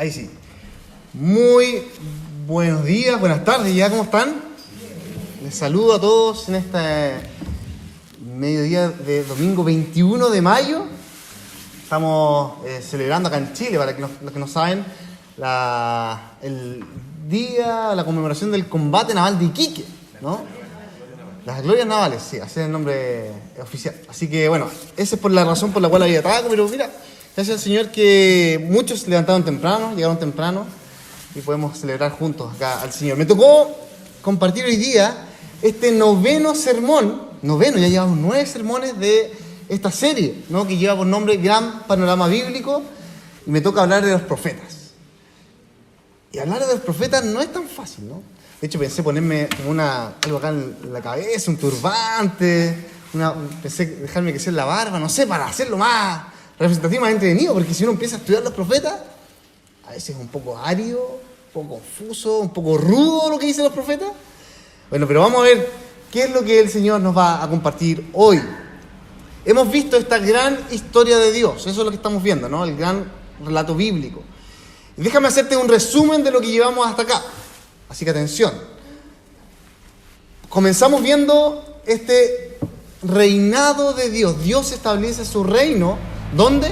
Ahí sí. Muy buenos días, buenas tardes, ¿ya cómo están? Les saludo a todos en este mediodía de domingo 21 de mayo. Estamos celebrando acá en Chile, para los que no saben, el día, la conmemoración del combate naval de Iquique, ¿no? Las glorias navales, sí, ese es el nombre oficial. Así que bueno, esa es por la razón por la cual había trabajo, pero mira, gracias al Señor que muchos se levantaron temprano, llegaron temprano y podemos celebrar juntos acá al Señor. Me tocó compartir hoy día este noveno sermón, ya llevamos 9 sermones de esta serie, ¿no? Que lleva por nombre Gran Panorama Bíblico, y me toca hablar de los profetas. Y hablar de los profetas no es tan fácil, ¿no? De hecho, pensé ponerme como algo acá en la cabeza, un turbante, pensé dejarme crecer la barba, no sé, para hacerlo más representativo, más entretenido, porque si uno empieza a estudiar los profetas, a veces es un poco árido, un poco confuso, un poco rudo lo que dicen los profetas. Bueno, pero vamos a ver qué es lo que el Señor nos va a compartir hoy. Hemos visto esta gran historia de Dios, eso es lo que estamos viendo, ¿no? El gran relato bíblico. Y déjame hacerte un resumen de lo que llevamos hasta acá. Así que atención. Comenzamos viendo este reinado de Dios. Dios establece su reino, ¿dónde?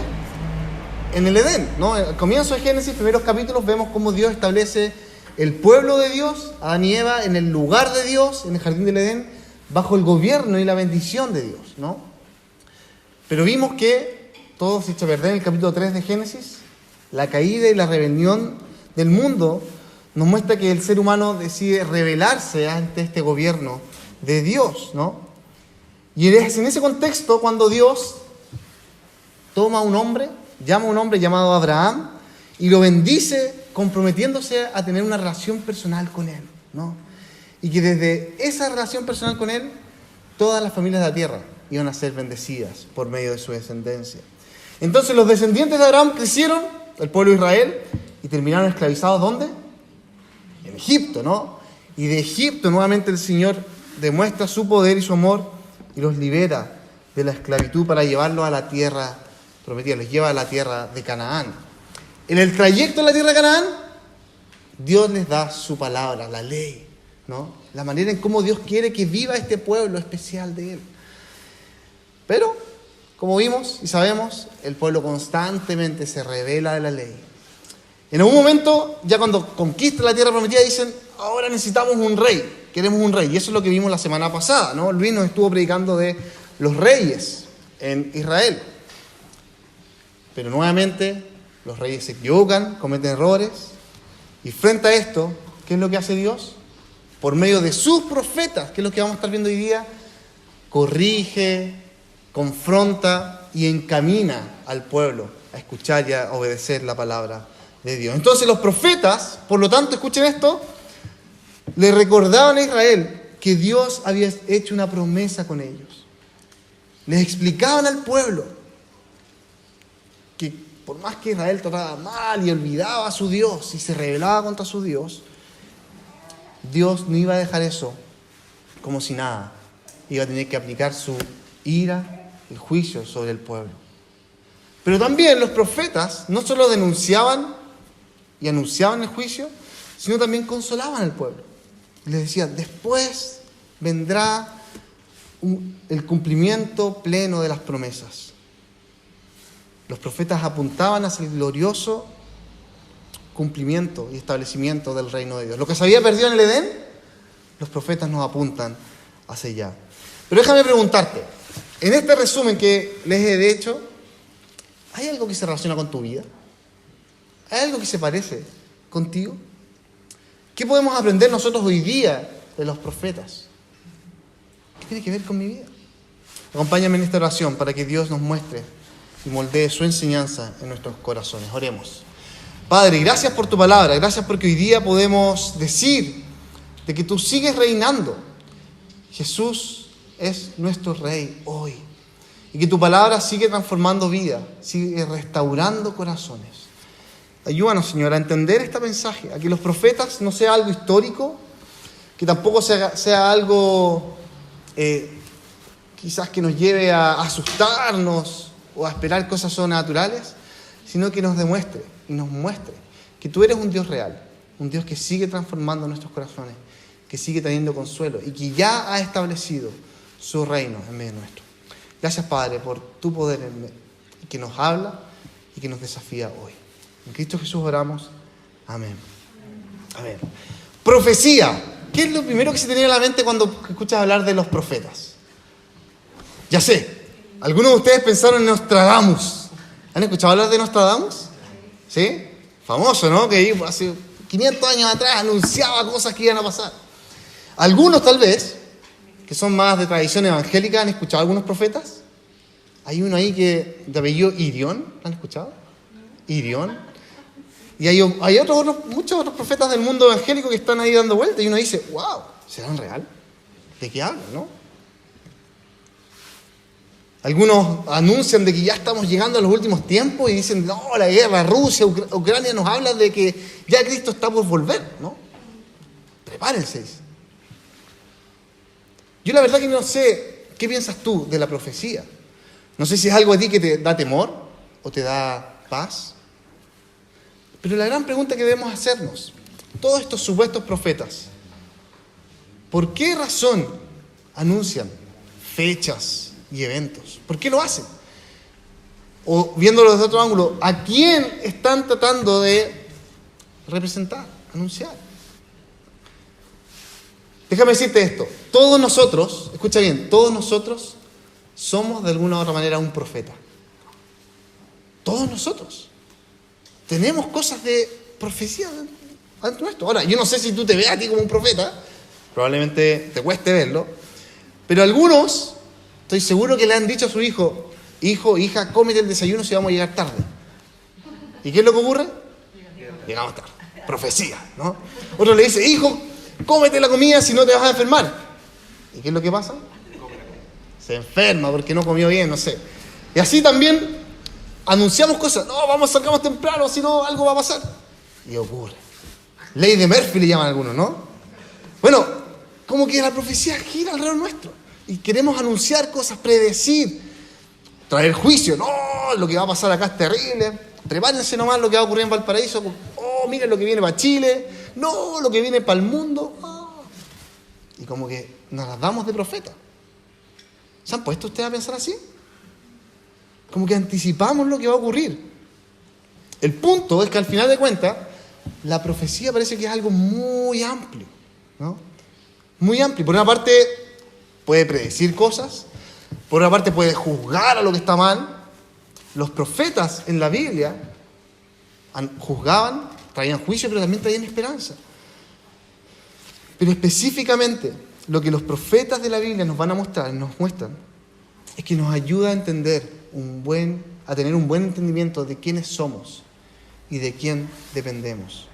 En el Edén, ¿no? Al comienzo de Génesis, primeros capítulos, vemos cómo Dios establece el pueblo de Dios, Adán y Eva, en el lugar de Dios, en el jardín del Edén, bajo el gobierno y la bendición de Dios, ¿no? Pero vimos que todo se echa a perder en el capítulo 3 de Génesis. La caída y la rebelión del mundo nos muestra que el ser humano decide rebelarse ante este gobierno de Dios, ¿no? Y es en ese contexto cuando Dios toma a un hombre, llama a un hombre llamado Abraham y lo bendice comprometiéndose a tener una relación personal con él, ¿no? Y que desde esa relación personal con él, todas las familias de la tierra iban a ser bendecidas por medio de su descendencia. Entonces los descendientes de Abraham crecieron, el pueblo de Israel, y terminaron esclavizados, ¿dónde? En Egipto, ¿no? Y de Egipto nuevamente el Señor demuestra su poder y su amor y los libera de la esclavitud para llevarlos a la tierra prometida, los lleva a la tierra de Canaán. En el trayecto a la tierra de Canaán, Dios les da su palabra, la ley, ¿no? La manera en cómo Dios quiere que viva este pueblo especial de Él. Pero, como vimos y sabemos, el pueblo constantemente se rebela de la ley. En algún momento, ya cuando conquista la tierra prometida, dicen, ahora necesitamos un rey, queremos un rey. Y eso es lo que vimos la semana pasada, ¿no? Luis nos estuvo predicando de los reyes en Israel. Pero nuevamente, los reyes se equivocan, cometen errores. Y frente a esto, ¿qué es lo que hace Dios? Por medio de sus profetas, que es lo que vamos a estar viendo hoy día, corrige, confronta y encamina al pueblo a escuchar y a obedecer la palabra de Dios. Entonces los profetas, por lo tanto, escuchen esto, le recordaban a Israel que Dios había hecho una promesa con ellos. Les explicaban al pueblo que por más que Israel trataba mal y olvidaba a su Dios y se rebelaba contra su Dios, Dios no iba a dejar eso como si nada. Iba a tener que aplicar su ira, el juicio sobre el pueblo. Pero también los profetas no solo denunciaban y anunciaban el juicio, sino también consolaban al pueblo. Les decían, después vendrá el cumplimiento pleno de las promesas. Los profetas apuntaban hacia el glorioso cumplimiento y establecimiento del reino de Dios. Lo que se había perdido en el Edén, los profetas nos apuntan hacia allá. Pero déjame preguntarte, en este resumen que les he hecho, ¿hay algo que se relaciona con tu vida? ¿Hay algo que se parece contigo? ¿Qué podemos aprender nosotros hoy día de los profetas? ¿Qué tiene que ver con mi vida? Acompáñame en esta oración para que Dios nos muestre y moldee su enseñanza en nuestros corazones. Oremos. Padre, gracias por tu palabra, gracias porque hoy día podemos decir de que tú sigues reinando. Jesús es nuestro Rey hoy. Y que tu palabra sigue transformando vida, sigue restaurando corazones. Ayúdanos, Señor, a entender este mensaje, a que los profetas no sea algo histórico, que tampoco sea algo quizás que nos lleve a asustarnos o a esperar cosas sobrenaturales, sino que nos demuestre y nos muestre que tú eres un Dios real, un Dios que sigue transformando nuestros corazones, que sigue trayendo consuelo y que ya ha establecido su reino en medio nuestro. Gracias, Padre, por tu poder que nos habla y que nos desafía hoy. En Cristo Jesús oramos. Amén. Amén. Profecía. ¿Qué es lo primero que se te viene a la mente cuando escuchas hablar de los profetas? Ya sé, algunos de ustedes pensaron en Nostradamus. ¿Han escuchado hablar de Nostradamus? ¿Sí? Famoso, ¿no? Que hace 500 años atrás anunciaba cosas que iban a pasar. Algunos tal vez, que son más de tradición evangélica, ¿han escuchado algunos profetas? Hay uno ahí que de apellido Irión, ¿han escuchado? Irión. Y hay muchos otros profetas del mundo evangélico que están ahí dando vueltas y uno dice, wow, ¿serán real? ¿De qué hablan, no? Algunos anuncian de que ya estamos llegando a los últimos tiempos y dicen, no, la guerra, Rusia, Ucrania nos habla de que ya Cristo está por volver, ¿no? Prepárense. Yo la verdad que no sé, ¿qué piensas tú de la profecía? No sé si es algo a ti que te da temor o te da paz. Pero la gran pregunta que debemos hacernos, todos estos supuestos profetas, ¿por qué razón anuncian fechas y eventos? ¿Por qué lo hacen? O viéndolo desde otro ángulo, ¿a quién están tratando de representar, anunciar? Déjame decirte esto, todos nosotros, escucha bien, todos nosotros somos de alguna u otra manera un profeta. Todos nosotros. Tenemos cosas de profecía dentro nuestro. Ahora, yo no sé si tú te ves a ti como un profeta, probablemente te cueste verlo, pero algunos, estoy seguro que le han dicho a su hijo, hija, cómete el desayuno si vamos a llegar tarde. ¿Y qué es lo que ocurre? Llegamos tarde. Profecía, ¿no? Otro le dice, hijo, cómete la comida si no te vas a enfermar. ¿Y qué es lo que pasa? Se enferma porque no comió bien, no sé. Y así también anunciamos cosas, no, salgamos temprano, si no, algo va a pasar. Y ocurre. Ley de Murphy le llaman algunos, ¿no? Bueno, como que la profecía gira alrededor nuestro. Y queremos anunciar cosas, predecir, traer juicio. No, lo que va a pasar acá es terrible. Prepárense nomás lo que va a ocurrir en Valparaíso. Oh, miren lo que viene para Chile. No, lo que viene para el mundo. Oh. Y como que nos las damos de profeta. ¿Se han puesto ustedes a pensar así? Como que anticipamos lo que va a ocurrir. El punto es que al final de cuentas, la profecía parece que es algo muy amplio, ¿no? Muy amplio. Por una parte, puede predecir cosas. Por otra parte, puede juzgar a lo que está mal. Los profetas en la Biblia juzgaban, traían juicio, pero también traían esperanza. Pero específicamente, lo que los profetas de la Biblia nos van a mostrar, nos muestran, es que nos ayuda a entender a tener un buen entendimiento de quiénes somos y de quién dependemos.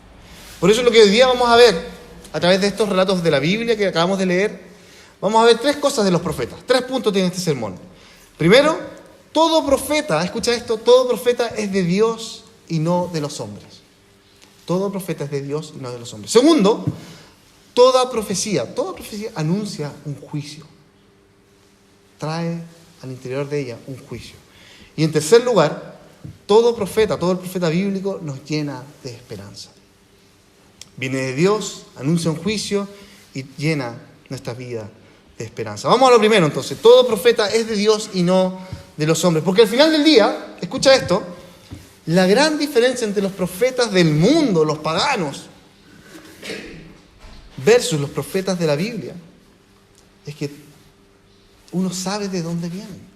Por eso lo que hoy día vamos a ver, a través de estos relatos de la Biblia que acabamos de leer, vamos a ver 3 cosas de los profetas. 3 puntos tiene este sermón. Primero, todo profeta, escucha esto, todo profeta es de Dios y no de los hombres. Todo profeta es de Dios y no de los hombres. Segundo, toda profecía anuncia un juicio. Trae al interior de ella un juicio. Y en tercer lugar, todo el profeta bíblico nos llena de esperanza. Viene de Dios, anuncia un juicio y llena nuestra vida de esperanza. Vamos a lo primero entonces, todo profeta es de Dios y no de los hombres. Porque al final del día, escucha esto, la gran diferencia entre los profetas del mundo, los paganos, versus los profetas de la Biblia, es que uno sabe de dónde vienen.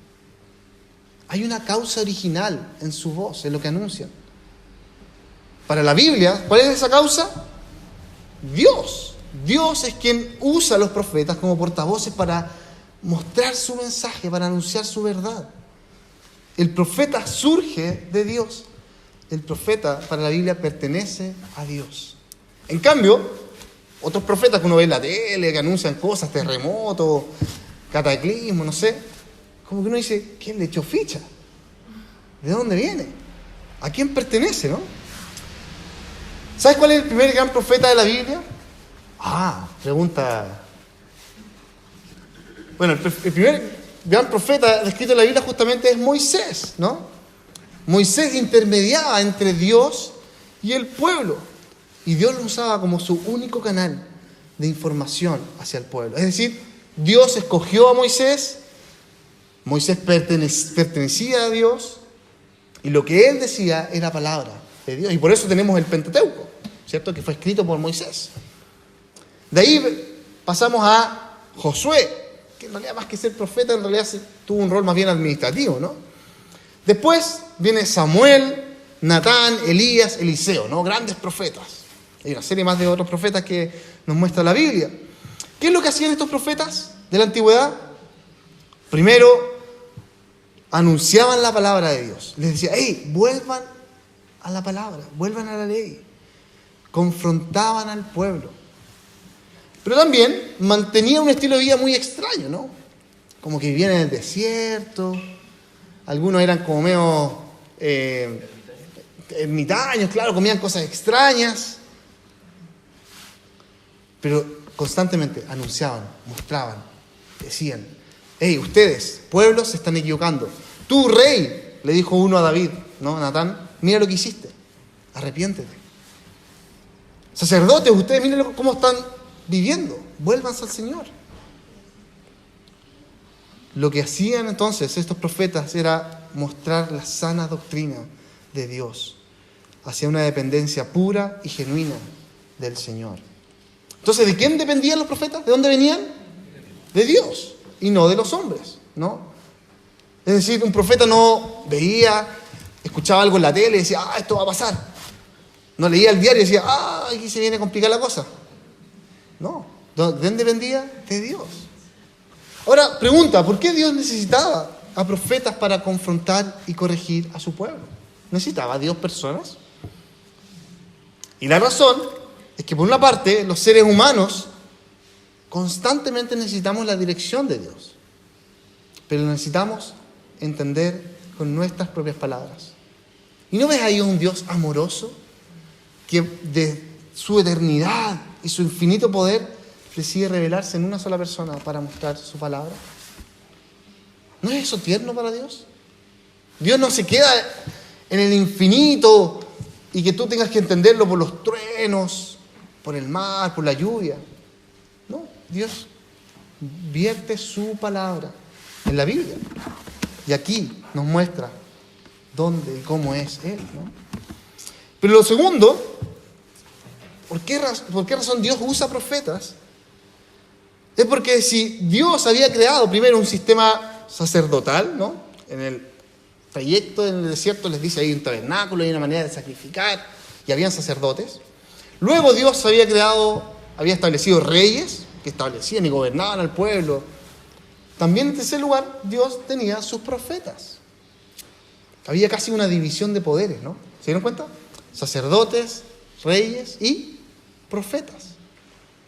Hay una causa original en su voz, en lo que anuncian. Para la Biblia, ¿cuál es esa causa? Dios. Dios es quien usa a los profetas como portavoces para mostrar su mensaje, para anunciar su verdad. El profeta surge de Dios. El profeta, para la Biblia, pertenece a Dios. En cambio, otros profetas que uno ve en la tele, que anuncian cosas, terremotos, cataclismo, no sé, como que uno dice, ¿quién le echó ficha? ¿De dónde viene? ¿A quién pertenece, no? ¿Sabes cuál es el primer gran profeta de la Biblia? Pregunta. Bueno, el primer gran profeta descrito en la Biblia justamente es Moisés, ¿no? Moisés intermediaba entre Dios y el pueblo. Y Dios lo usaba como su único canal de información hacia el pueblo. Es decir, Dios escogió a Moisés, Moisés pertenecía a Dios, y lo que él decía era palabra de Dios. Y por eso tenemos el Pentateuco, ¿cierto? Que fue escrito por Moisés. De ahí pasamos a Josué, que en realidad más que ser profeta, en realidad tuvo un rol más bien administrativo, ¿no? Después viene Samuel, Natán, Elías, Eliseo, ¿no? Grandes profetas. Hay una serie más de otros profetas que nos muestra la Biblia. ¿Qué es lo que hacían estos profetas de la antigüedad? Primero, anunciaban la palabra de Dios. Les decía, hey, vuelvan a la palabra, vuelvan a la ley. Confrontaban al pueblo. Pero también mantenían un estilo de vida muy extraño, ¿no? Como que vivían en el desierto. Algunos eran como medio ermitaños, claro, comían cosas extrañas. Pero constantemente anunciaban, mostraban, decían, hey, ustedes, pueblos, se están equivocando. Tú, rey, le dijo uno a David, ¿no? Natán, mira lo que hiciste, arrepiéntete. Sacerdotes, ustedes miren cómo están viviendo, vuélvanse al Señor. Lo que hacían entonces estos profetas era mostrar la sana doctrina de Dios hacia una dependencia pura y genuina del Señor. Entonces, ¿de quién dependían los profetas? ¿De dónde venían? De Dios y no de los hombres, ¿no? Es decir, un profeta no veía, escuchaba algo en la tele y decía, esto va a pasar. No leía el diario y decía, aquí se viene a complicar la cosa. No, ¿de dónde dependía? De Dios. Ahora, pregunta, ¿por qué Dios necesitaba a profetas para confrontar y corregir a su pueblo? ¿Necesitaba a Dios personas? Y la razón es que, por una parte, los seres humanos constantemente necesitamos la dirección de Dios, pero necesitamos entender con nuestras propias palabras. ¿Y no ves ahí un Dios amoroso que de su eternidad y su infinito poder decide revelarse en una sola persona para mostrar su palabra? ¿No es eso tierno para Dios? Dios no se queda en el infinito y que tú tengas que entenderlo por los truenos, por el mar, por la lluvia. No, Dios vierte su palabra en la Biblia. Y aquí nos muestra dónde y cómo es Él, ¿no? Pero lo segundo, ¿por qué razón Dios usa profetas? Es porque si Dios había creado primero un sistema sacerdotal, ¿no? En el trayecto en el desierto les dice, hay un tabernáculo, hay una manera de sacrificar, y habían sacerdotes. Luego Dios había establecido reyes que establecían y gobernaban al pueblo. También en tercer lugar, Dios tenía sus profetas. Había casi una división de poderes, ¿no? ¿Se dieron cuenta? Sacerdotes, reyes y profetas.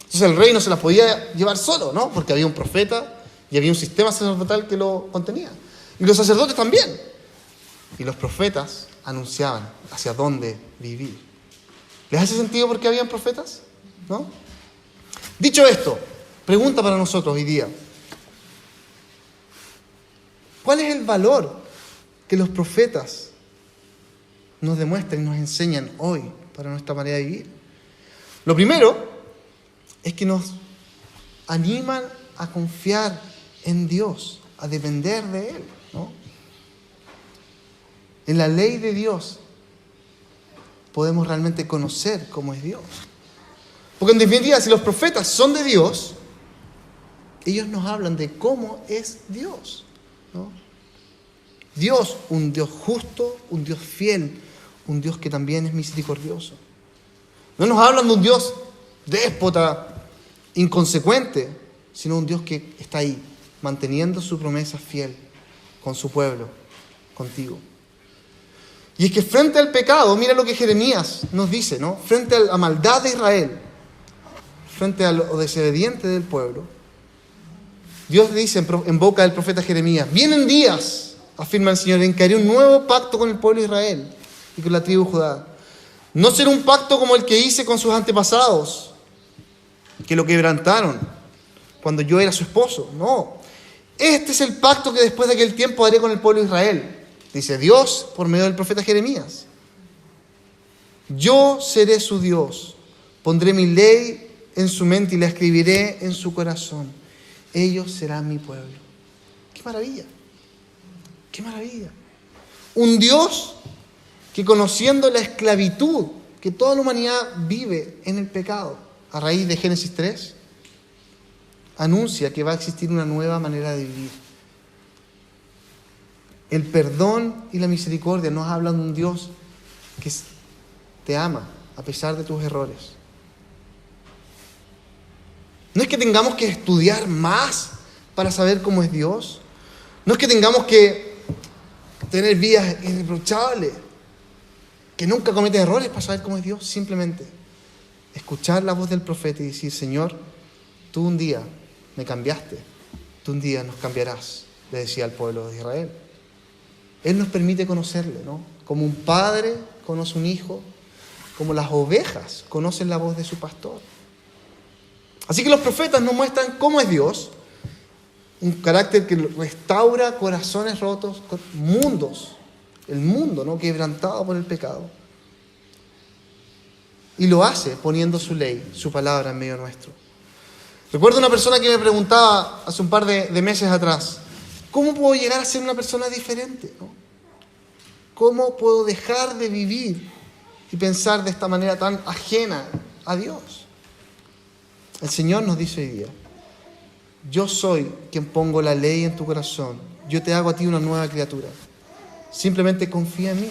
Entonces el rey no se las podía llevar solo, ¿no? Porque había un profeta y había un sistema sacerdotal que lo contenía. Y los sacerdotes también. Y los profetas anunciaban hacia dónde vivir. ¿Les hace sentido por qué habían profetas? ¿No? Dicho esto, pregunta para nosotros hoy día. ¿Cuál es el valor que los profetas nos demuestran y nos enseñan hoy para nuestra manera de vivir? Lo primero es que nos animan a confiar en Dios, a depender de Él, ¿no? En la ley de Dios podemos realmente conocer cómo es Dios. Porque en definitiva, si los profetas son de Dios, ellos nos hablan de cómo es Dios, ¿no? Dios, un Dios justo, un Dios fiel, un Dios que también es misericordioso. No nos hablan de un Dios déspota, inconsecuente, sino un Dios que está ahí, manteniendo su promesa fiel con su pueblo, contigo. Y es que frente al pecado, mira lo que Jeremías nos dice, ¿no? Frente a la maldad de Israel, frente a lo desobediente del pueblo, Dios dice en boca del profeta Jeremías, vienen días, afirma el Señor, en que haré un nuevo pacto con el pueblo de Israel y con la tribu de Judá. No será un pacto como el que hice con sus antepasados, que lo quebrantaron cuando yo era su esposo. No, este es el pacto que después de aquel tiempo haré con el pueblo de Israel. Dice Dios por medio del profeta Jeremías. Yo seré su Dios, pondré mi ley en su mente y la escribiré en su corazón. Ellos serán mi pueblo. ¡Qué maravilla! ¡Qué maravilla! Un Dios que, conociendo la esclavitud que toda la humanidad vive en el pecado, a raíz de Génesis 3, anuncia que va a existir una nueva manera de vivir. El perdón y la misericordia nos hablan de un Dios que te ama a pesar de tus errores. No es que tengamos que estudiar más para saber cómo es Dios. No es que tengamos que tener vidas irreprochables, que nunca cometen errores para saber cómo es Dios. Simplemente escuchar la voz del profeta y decir: Señor, tú un día me cambiaste, tú un día nos cambiarás, le decía al pueblo de Israel. Él nos permite conocerle, ¿no? Como un padre conoce un hijo, como las ovejas conocen la voz de su pastor. Así que los profetas nos muestran cómo es Dios, un carácter que restaura corazones rotos, mundos, el mundo, ¿no?, quebrantado por el pecado. Y lo hace poniendo su ley, su palabra en medio nuestro. Recuerdo una persona que me preguntaba hace un par de meses atrás: ¿cómo puedo llegar a ser una persona diferente, ¿no? ¿Cómo puedo dejar de vivir y pensar de esta manera tan ajena a Dios? El Señor nos dice hoy día: yo soy quien pongo la ley en tu corazón. Yo te hago a ti una nueva criatura. Simplemente confía en mí.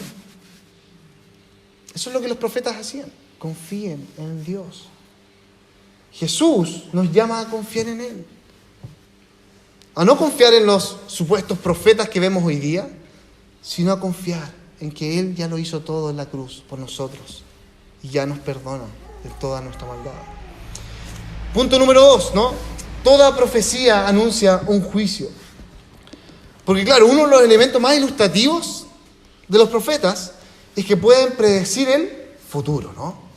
Eso es lo que los profetas hacían. Confíen en Dios. Jesús nos llama a confiar en Él. A no confiar en los supuestos profetas que vemos hoy día, sino a confiar en que Él ya lo hizo todo en la cruz por nosotros y ya nos perdona de toda nuestra maldad. Punto número 2, ¿no? Toda profecía anuncia un juicio. Porque claro, uno de los elementos más ilustrativos de los profetas es que pueden predecir el futuro, ¿no?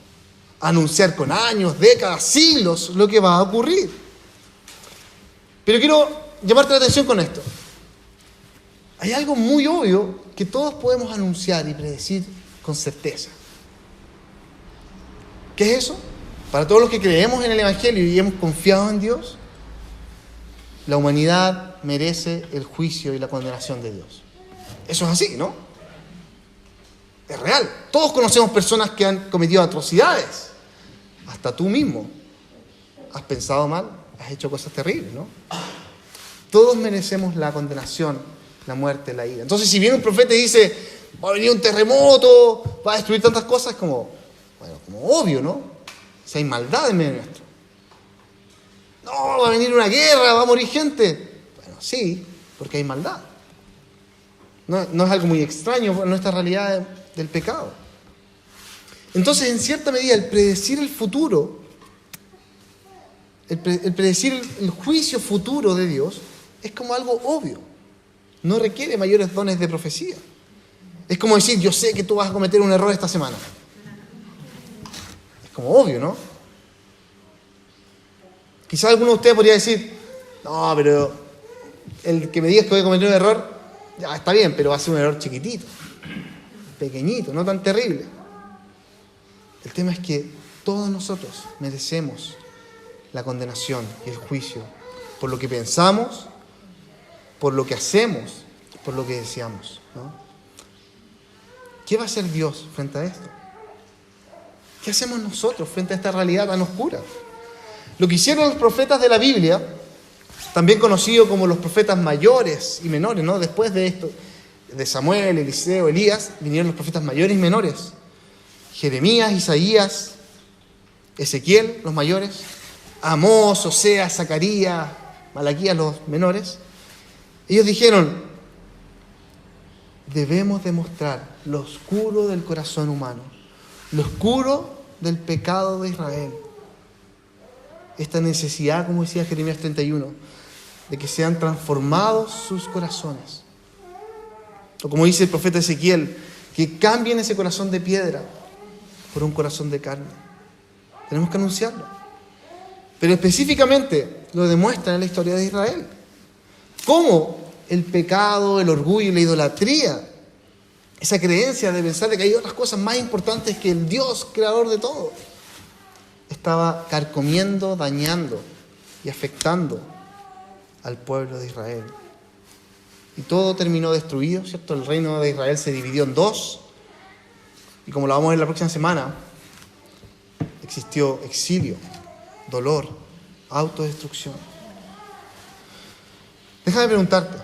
Anunciar con años, décadas, siglos lo que va a ocurrir. Pero quiero llamarte la atención con esto. Hay algo muy obvio que todos podemos anunciar y predecir con certeza. ¿Qué es eso? Para todos los que creemos en el Evangelio y hemos confiado en Dios, la humanidad merece el juicio y la condenación de Dios. Eso es así, ¿no? Es real. Todos conocemos personas que han cometido atrocidades. Hasta tú mismo has pensado mal, has hecho cosas terribles, ¿no? Todos merecemos la condenación, la muerte, la ira. Entonces, si viene un profeta y dice: va a venir un terremoto, va a destruir tantas cosas, como obvio, ¿no? Si hay maldad en medio nuestro. No, va a venir una guerra, va a morir gente. Bueno, sí, porque hay maldad. No es algo muy extraño en nuestra realidad del pecado. Entonces, en cierta medida, el predecir el futuro, el predecir el juicio futuro de Dios, es como algo obvio. No requiere mayores dones de profecía. Es como decir: yo sé que tú vas a cometer un error esta semana. Es como obvio, ¿no? Quizás alguno de ustedes podría decir: no, pero el que me digas que voy a cometer un error, ya está bien, pero va a ser un error chiquitito, pequeñito, no tan terrible. El tema es que todos nosotros merecemos la condenación y el juicio por lo que pensamos, por lo que hacemos, por lo que deseamos, ¿no? ¿Qué va a hacer Dios frente a esto? ¿Qué hacemos nosotros frente a esta realidad tan oscura? Lo que hicieron los profetas de la Biblia, también conocidos como los profetas mayores y menores, ¿no? Después de esto, de Samuel, Eliseo, Elías, vinieron los profetas mayores y menores. Jeremías, Isaías, Ezequiel, los mayores, Amós, Oseas, Zacarías, Malaquías, los menores. Ellos dijeron: debemos demostrar lo oscuro del corazón humano, lo oscuro del pecado de Israel. Esta necesidad, como decía Jeremías 31, de que sean transformados sus corazones. O como dice el profeta Ezequiel, que cambien ese corazón de piedra por un corazón de carne. Tenemos que anunciarlo. Pero específicamente lo demuestra en la historia de Israel. Cómo el pecado, el orgullo y la idolatría esa creencia de pensar de que hay otras cosas más importantes que el Dios creador de todo, estaba carcomiendo, dañando y afectando al pueblo de Israel. Y todo terminó destruido, ¿cierto? El reino de Israel se dividió en dos. Y como lo vamos a ver la próxima semana, existió exilio, dolor, autodestrucción. Déjame preguntarte,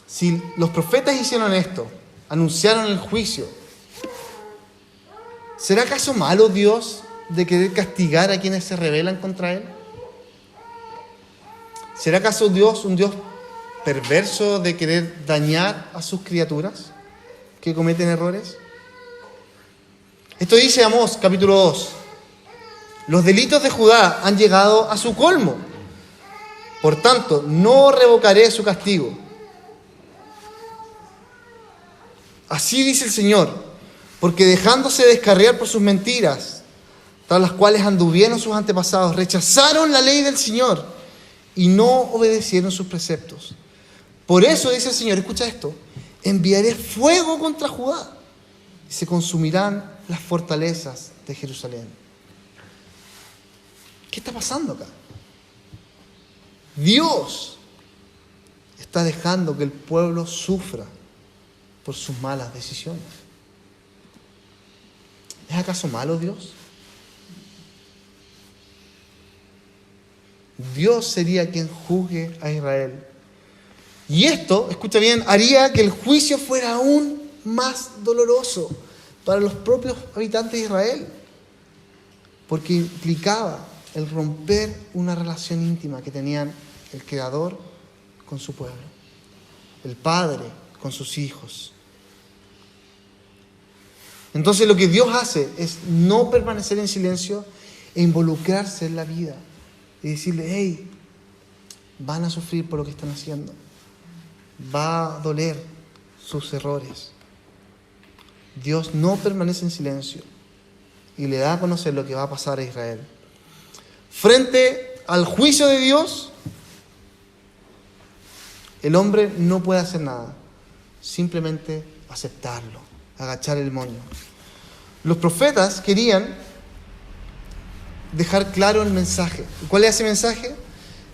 si los profetas hicieron esto, anunciaron el juicio, ¿será acaso malo Dios de querer castigar a quienes se rebelan contra Él? ¿Será acaso Dios un Dios perverso de querer dañar a sus criaturas que cometen errores? Esto dice Amós, capítulo 2. Los delitos de Judá han llegado a su colmo. Por tanto, no revocaré su castigo. Así dice el Señor, porque dejándose descarriar por sus mentiras, tras las cuales anduvieron sus antepasados, rechazaron la ley del Señor y no obedecieron sus preceptos. Por eso dice el Señor, escucha esto, enviaré fuego contra Judá y se consumirán las fortalezas de Jerusalén. ¿Qué está pasando acá? Dios está dejando que el pueblo sufra por sus malas decisiones. ¿Es acaso malo Dios? Dios sería quien juzgue a Israel. Y esto, escucha bien, haría que el juicio fuera aún más doloroso para los propios habitantes de Israel, porque implicaba el romper una relación íntima que tenían el Creador con su pueblo, el Padre con sus hijos. Entonces lo que Dios hace es no permanecer en silencio e involucrarse en la vida y decirle, hey, van a sufrir por lo que están haciendo, va a doler sus errores. Dios no permanece en silencio y le da a conocer lo que va a pasar a Israel. Frente al juicio de Dios, el hombre no puede hacer nada, simplemente aceptarlo, agachar el moño. Los profetas querían dejar claro el mensaje. ¿Y cuál es ese mensaje?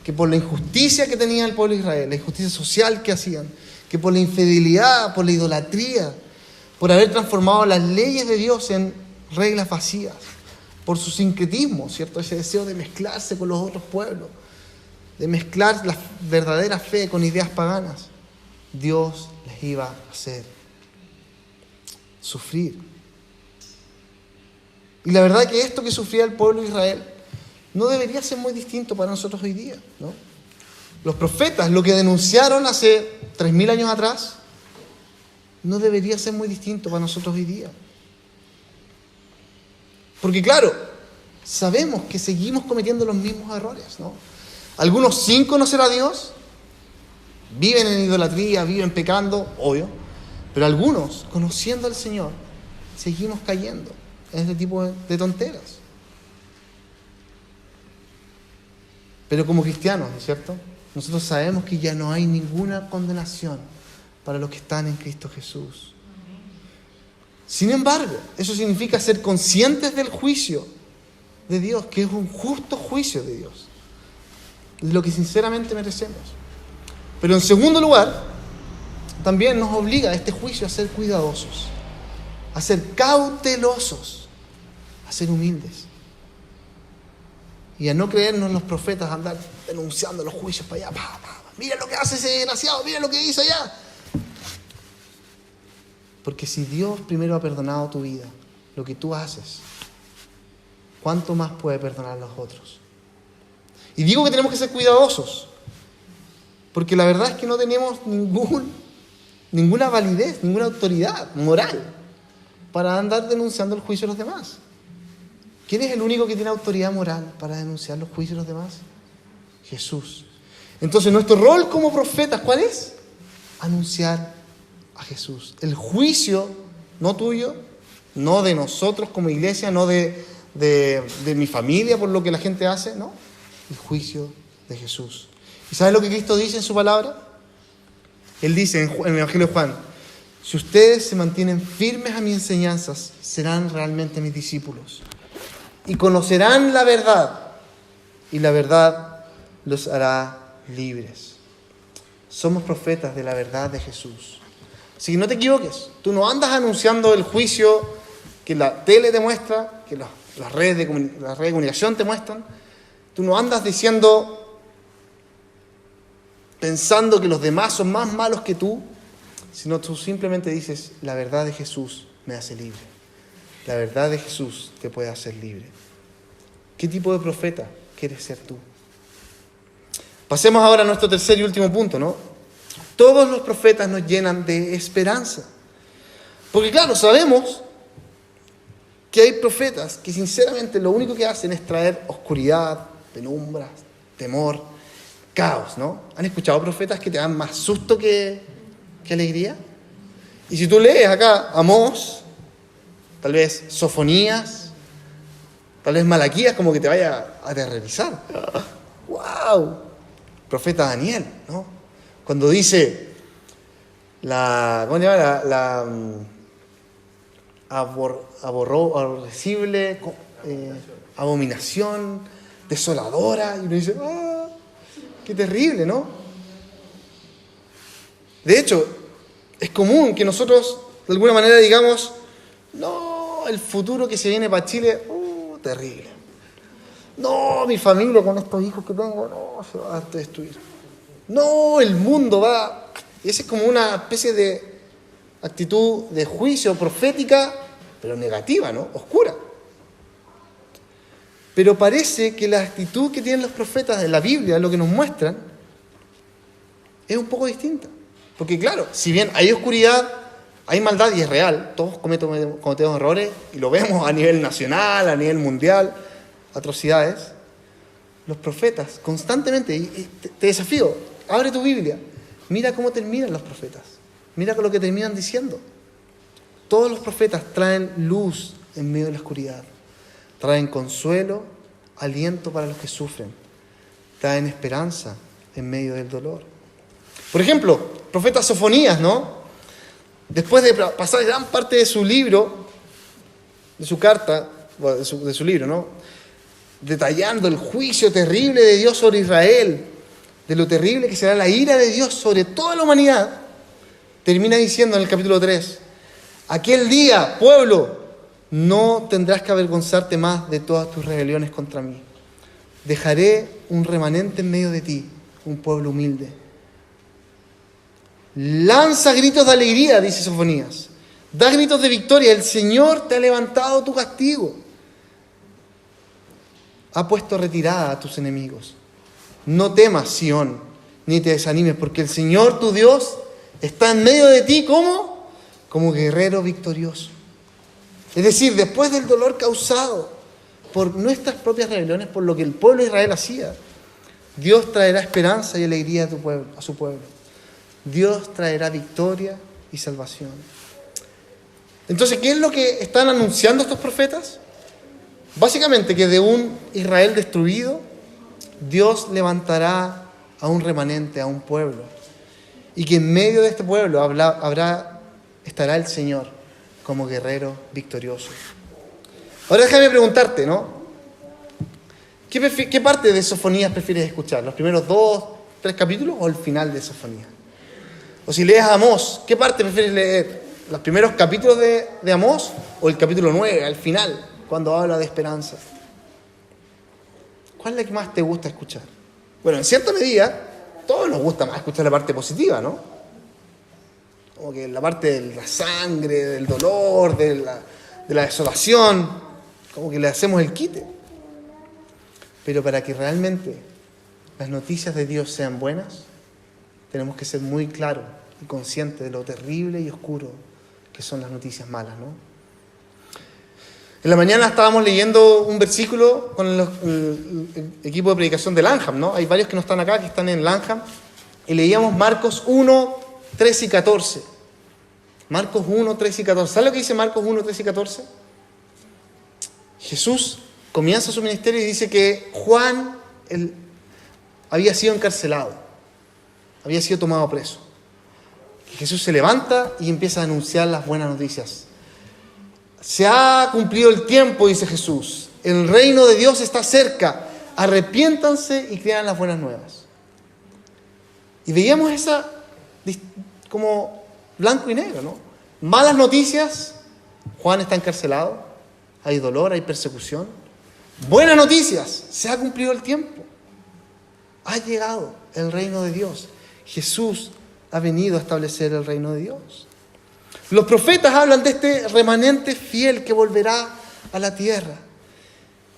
Que por la injusticia que tenía el pueblo de Israel, la injusticia social que hacían, que por la infidelidad, por la idolatría, por haber transformado las leyes de Dios en reglas vacías, por su sincretismo, ¿cierto? Ese deseo de mezclarse con los otros pueblos, de mezclar la verdadera fe con ideas paganas, Dios les iba a hacer sufrir. Y la verdad que esto que sufría el pueblo de Israel no debería ser muy distinto para nosotros hoy día, ¿no? Los profetas, lo que denunciaron hace 3.000 años atrás, no debería ser muy distinto para nosotros hoy día. Porque claro, sabemos que seguimos cometiendo los mismos errores, ¿no? Algunos sin conocer a Dios viven en idolatría, viven pecando, obvio, pero algunos, conociendo al Señor, seguimos cayendo en este tipo de tonteras. Pero como cristianos, ¿no es cierto? Nosotros sabemos que ya no hay ninguna condenación para los que están en Cristo Jesús. Sin embargo, eso significa ser conscientes del juicio de Dios, que es un justo juicio de Dios, lo que sinceramente merecemos. Pero en segundo lugar, también nos obliga este juicio a ser cuidadosos, a ser cautelosos, a ser humildes y a no creernos los profetas, a andar denunciando los juicios para allá. Mira lo que hace ese desgraciado, mira lo que hizo allá. Porque si Dios primero ha perdonado tu vida, lo que tú haces, ¿cuánto más puede perdonar a los otros? Y digo que tenemos que ser cuidadosos, porque la verdad es que no tenemos ninguna validez, ninguna autoridad moral para andar denunciando el juicio de los demás. ¿Quién es el único que tiene autoridad moral para denunciar los juicios de los demás? Jesús. Entonces, nuestro rol como profetas, ¿cuál es? Anunciar a Jesús. El juicio, no tuyo, no de nosotros como iglesia, no de mi familia por lo que la gente hace, no. El juicio de Jesús. ¿Y sabes lo que Cristo dice en su palabra? Él dice en el Evangelio de Juan, si ustedes se mantienen firmes a mis enseñanzas, serán realmente mis discípulos. Y conocerán la verdad, y la verdad los hará libres. Somos profetas de la verdad de Jesús. Así que no te equivoques. Tú no andas anunciando el juicio que la tele te muestra, que las redes de comunicación te muestran. Tú no andas pensando que los demás son más malos que tú, sino tú simplemente dices, la verdad de Jesús me hace libre. La verdad de Jesús te puede hacer libre. ¿Qué tipo de profeta quieres ser tú? Pasemos ahora a nuestro tercer y último punto, ¿no? Todos los profetas nos llenan de esperanza. Porque claro, sabemos que hay profetas que sinceramente lo único que hacen es traer oscuridad, penumbras, temor, caos, ¿no? ¿Han escuchado profetas que te dan más susto que alegría? Y si tú lees acá Amós, tal vez Sofonías, tal vez Malaquías, como que te vaya a aterrorizar. ¡Wow! Profeta Daniel, ¿no? Cuando dice ¿cómo se llama? Aborrecible, abominación, desoladora, y uno dice, ¡ah! ¡Qué terrible!, ¿no? De hecho, es común que nosotros, de alguna manera, digamos, no, el futuro que se viene para Chile, terrible. No, mi familia con estos hijos que tengo, no, se va a destruir. No, el mundo va... Y esa es como una especie de actitud de juicio profética, pero negativa, ¿no? Oscura. Pero parece que la actitud que tienen los profetas de la Biblia, lo que nos muestran, es un poco distinta. Porque claro, si bien hay oscuridad, hay maldad y es real, todos cometemos errores y lo vemos a nivel nacional, a nivel mundial, atrocidades. Los profetas constantemente, y te desafío, abre tu Biblia, mira cómo terminan los profetas, mira lo que terminan diciendo. Todos los profetas traen luz en medio de la oscuridad, traen consuelo, aliento para los que sufren, traen esperanza en medio del dolor. Por ejemplo, profeta Sofonías, ¿no? Después de pasar gran parte de su libro, de su carta, de su libro, ¿no? Detallando el juicio terrible de Dios sobre Israel, de lo terrible que será la ira de Dios sobre toda la humanidad, termina diciendo en el capítulo 3, aquel día, pueblo, no tendrás que avergonzarte más de todas tus rebeliones contra mí. Dejaré un remanente en medio de ti, un pueblo humilde. Lanza gritos de alegría, dice Sofonías. Da gritos de victoria. El Señor te ha levantado tu castigo. Ha puesto retirada a tus enemigos. No temas, Sión, ni te desanimes, porque el Señor tu Dios está en medio de ti, ¿cómo? Como guerrero victorioso. Es decir, después del dolor causado por nuestras propias rebeliones, por lo que el pueblo de Israel hacía, Dios traerá esperanza y alegría a su pueblo. Dios traerá victoria y salvación. Entonces, ¿qué es lo que están anunciando estos profetas? Básicamente que de un Israel destruido, Dios levantará a un remanente, a un pueblo. Y que en medio de este pueblo estará el Señor como guerrero victorioso. Ahora déjame preguntarte, ¿no? ¿Qué parte de Sofonías prefieres escuchar? ¿Los primeros 2, 3 capítulos o el final de Sofonías? O si lees Amós, ¿qué parte prefieres leer? ¿Los primeros capítulos de Amós o el capítulo 9, al final, cuando habla de esperanza? ¿Cuál es la que más te gusta escuchar? Bueno, en cierta medida, todos nos gusta más escuchar la parte positiva, ¿no? Como que la parte de la sangre, del dolor, de la desolación, como que le hacemos el quite. Pero para que realmente las noticias de Dios sean buenas, tenemos que ser muy claros y conscientes de lo terrible y oscuro que son las noticias malas, ¿no? En la mañana estábamos leyendo un versículo con el equipo de predicación de Lanham, ¿no? Hay varios que no están acá, que están en Lanham, y leíamos Marcos 1, 13 y 14. Marcos 1, 13 y 14. ¿Sabes lo que dice Marcos 1, 13 y 14? Jesús comienza su ministerio y dice que Juan había sido encarcelado, había sido tomado preso. que Jesús se levanta y empieza a anunciar las buenas noticias. Se ha cumplido el tiempo, dice Jesús. El reino de Dios está cerca. Arrepiéntanse y crean las buenas nuevas. Y veíamos esa como blanco y negro, ¿no? Malas noticias, Juan está encarcelado, hay dolor, hay persecución. Buenas noticias, se ha cumplido el tiempo. Ha llegado el reino de Dios. Jesús ha venido a establecer el reino de Dios. Los profetas hablan de este remanente fiel que volverá a la tierra.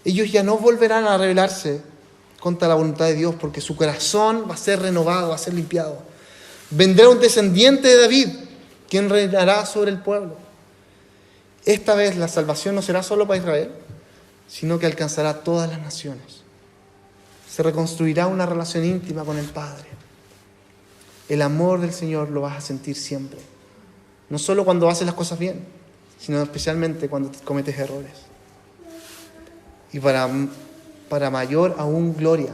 Ellos ya no volverán a rebelarse contra la voluntad de Dios, porque su corazón va a ser renovado, va a ser limpiado. Vendrá un descendiente de David, quien reinará sobre el pueblo. Esta vez la salvación no será solo para Israel, sino que alcanzará a todas las naciones. Se reconstruirá una relación íntima con el Padre. El amor del Señor lo vas a sentir siempre. No solo cuando haces las cosas bien, sino especialmente cuando cometes errores. Y para mayor aún gloria,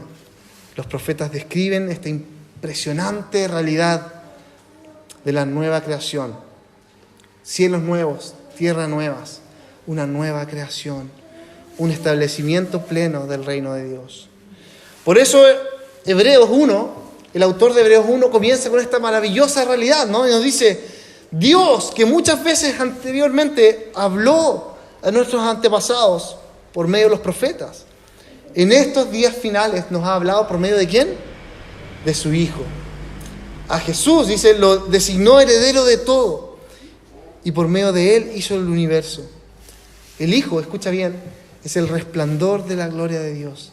los profetas describen esta impresionante realidad de la nueva creación. Cielos nuevos, tierras nuevas, una nueva creación, un establecimiento pleno del reino de Dios. Por eso Hebreos 1, el autor de Hebreos 1 comienza con esta maravillosa realidad, ¿no? Y nos dice, Dios, que muchas veces anteriormente habló a nuestros antepasados por medio de los profetas, en estos días finales nos ha hablado por medio de ¿quién? De su Hijo. A Jesús, dice, lo designó heredero de todo y por medio de Él hizo el universo. El Hijo, escucha bien, es el resplandor de la gloria de Dios,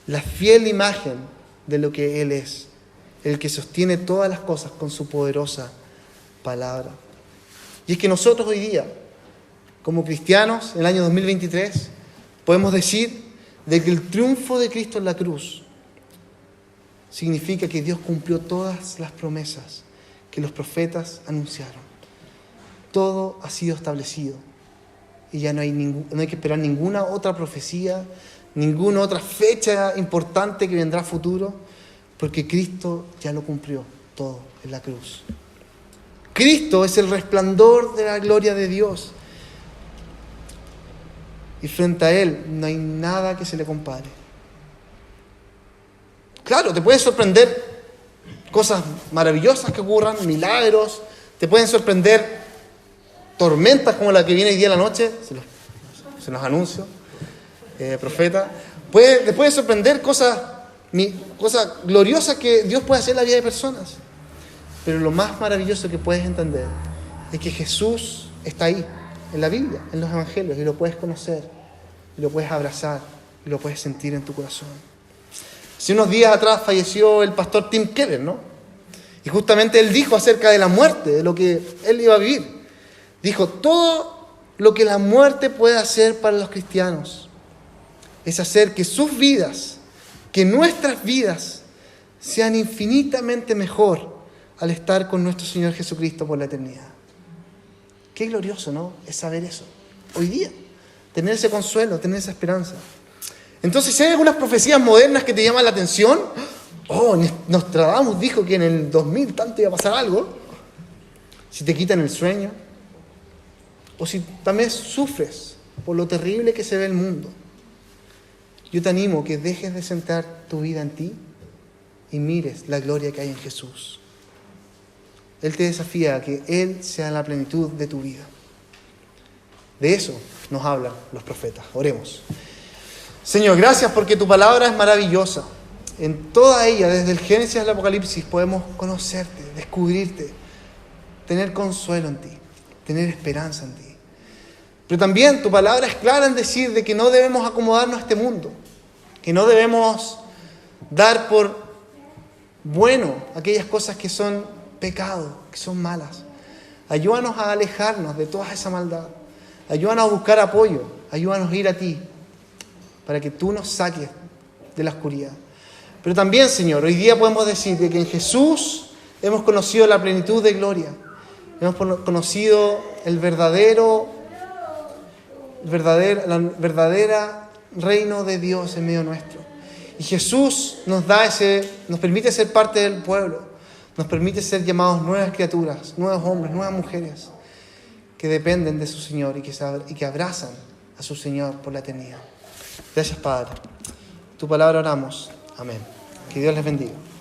la fiel imagen de lo que Él es, el que sostiene todas las cosas con su poderosa palabra. Y es que nosotros hoy día, como cristianos, en el año 2023, podemos decir de que el triunfo de Cristo en la cruz significa que Dios cumplió todas las promesas que los profetas anunciaron. Todo ha sido establecido y ya no hay que esperar ninguna otra profecía, ninguna otra fecha importante que vendrá a futuro, porque Cristo ya lo cumplió todo en la cruz. Cristo es el resplandor de la gloria de Dios. Y frente a Él no hay nada que se le compare. Claro, te pueden sorprender cosas maravillosas que ocurran, milagros, te pueden sorprender tormentas como la que viene hoy día en la noche, se los anuncio, profeta. Te puede sorprender cosas gloriosas que Dios puede hacer en la vida de personas. Pero lo más maravilloso que puedes entender es que Jesús está ahí, en la Biblia, en los Evangelios, y lo puedes conocer, y lo puedes abrazar, y lo puedes sentir en tu corazón. Hace unos días atrás falleció el pastor Tim Keller, ¿no? Y justamente él dijo acerca de la muerte, de lo que él iba a vivir. Dijo, todo lo que la muerte puede hacer para los cristianos es hacer que sus vidas, que nuestras vidas, sean infinitamente mejor al estar con nuestro Señor Jesucristo por la eternidad. Qué glorioso, ¿no? Es saber eso. Hoy día, tener ese consuelo, tener esa esperanza. Entonces, si hay algunas profecías modernas que te llaman la atención, Nostradamus dijo que en el 2000 tanto iba a pasar algo, si te quitan el sueño, o si también sufres por lo terrible que se ve el mundo, yo te animo a que dejes de centrar tu vida en ti y mires la gloria que hay en Jesús. Él te desafía a que Él sea la plenitud de tu vida. De eso nos hablan los profetas. Oremos. Señor, gracias porque tu palabra es maravillosa. En toda ella, desde el Génesis al Apocalipsis, podemos conocerte, descubrirte, tener consuelo en ti, tener esperanza en ti. Pero también tu palabra es clara en decir de que no debemos acomodarnos a este mundo, que no debemos dar por bueno aquellas cosas que son pecado, que son malas. Ayúdanos a alejarnos de toda esa maldad. Ayúdanos a buscar apoyo. Ayúdanos a ir a ti para que tú nos saques de la oscuridad. Pero también, Señor, hoy día podemos decir que en Jesús hemos conocido la plenitud de gloria. Hemos conocido la verdadera reino de Dios en medio nuestro. Y Jesús nos permite ser parte del pueblo, nos permite ser llamados nuevas criaturas, nuevos hombres, nuevas mujeres que dependen de su Señor y que abrazan a su Señor por la eternidad. Gracias, Padre. Tu palabra oramos. Amén. Que Dios les bendiga.